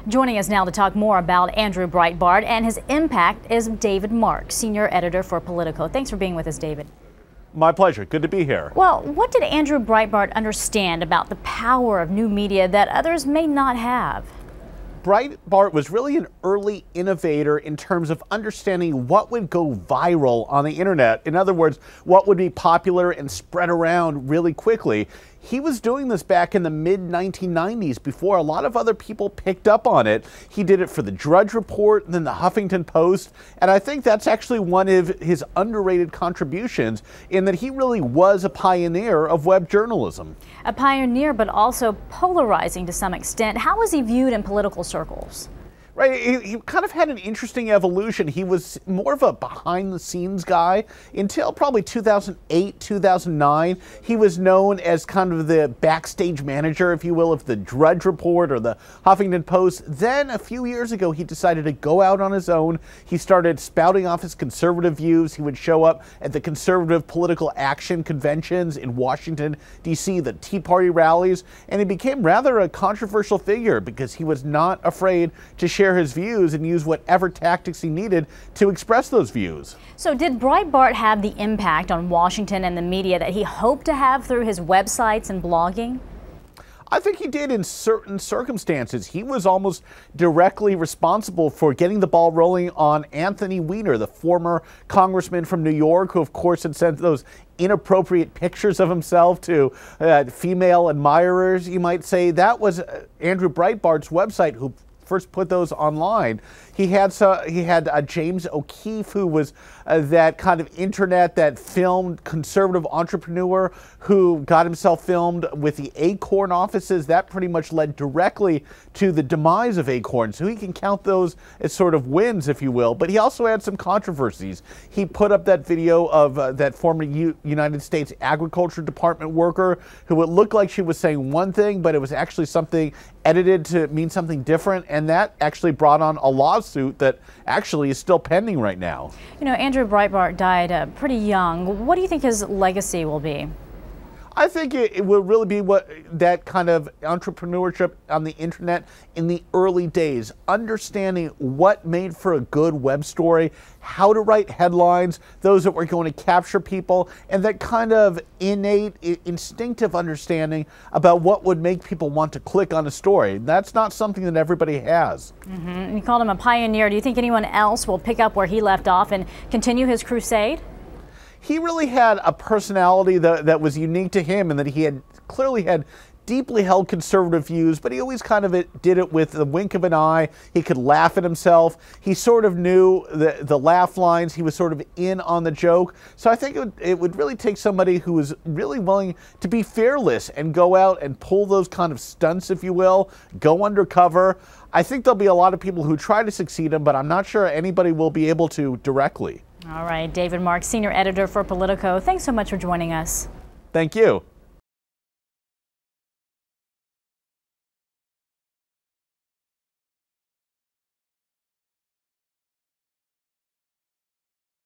Joining us now to talk more about Andrew Brietbart and his impact is David Mark, senior editor for Politico. Thanks for being with us, David. My pleasure. Good to be here. Well, what did Andrew Brietbart understand about the power of new media that others may not have? Brietbart was really an early innovator in terms of understanding what would go viral on the internet. In other words, what would be popular and spread around really quickly. He was doing this back in the mid-1990s before a lot of other people picked up on it. He did it for the Drudge Report and then the Huffington Post, and I think that's actually one of his underrated contributions in that he really was a pioneer of web journalism. A pioneer, but also polarizing to some extent. How was he viewed in political circles? Right, he kind of had an interesting evolution. He was more of a behind-the-scenes guy until probably 2008, 2009. He was known as kind of the backstage manager, if you will, of the Drudge Report or the Huffington Post. Then a few years ago, he decided to go out on his own. He started spouting off his conservative views. He would show up at the conservative political action conventions in Washington, D.C., the Tea Party rallies, and he became rather a controversial figure because he was not afraid to share his views and use whatever tactics he needed to express those views. So did Brietbart have the impact on Washington and the media that he hoped to have through his websites and blogging? I think he did in certain circumstances. He was almost directly responsible for getting the ball rolling on Anthony Weiner, the former congressman from New York, who of course had sent those inappropriate pictures of himself to female admirers, you might say. That was Andrew Breitbart's website who first put those online. He had James OKeefe, who was that kind of internet that filmed conservative entrepreneur who got himself filmed with the Acorn offices. That pretty much led directly to the demise of Acorn. So he can count those as sort of wins, if you will. But he also had some controversies. He put up that video of that former United States Agriculture Department worker who it looked like she was saying one thing, but it was actually something edited to mean something different. And that actually brought on a lawsuit that actually is still pending right now. You know, Andrew Brietbart died pretty young. What do you think his legacy will be? I think it will really be that kind of entrepreneurship on the internet in the early days, understanding what made for a good web story, how to write headlines, those that were going to capture people, and that kind of innate, instinctive understanding about what would make people want to click on a story. That's not something that everybody has. Mm-hmm. You called him a pioneer. Do you think anyone else will pick up where he left off and continue his crusade? He really had a personality that was unique to him, and that he had clearly had deeply held conservative views, but he always kind of did it with the wink of an eye. He could laugh at himself. He sort of knew the laugh lines. He was sort of in on the joke. So I think it would really take somebody who was really willing to be fearless and go out and pull those kind of stunts, if you will, go undercover. I think there'll be a lot of people who try to succeed him, but I'm not sure anybody will be able to directly. All right, David Mark, senior editor for Politico. Thanks so much for joining us. Thank you.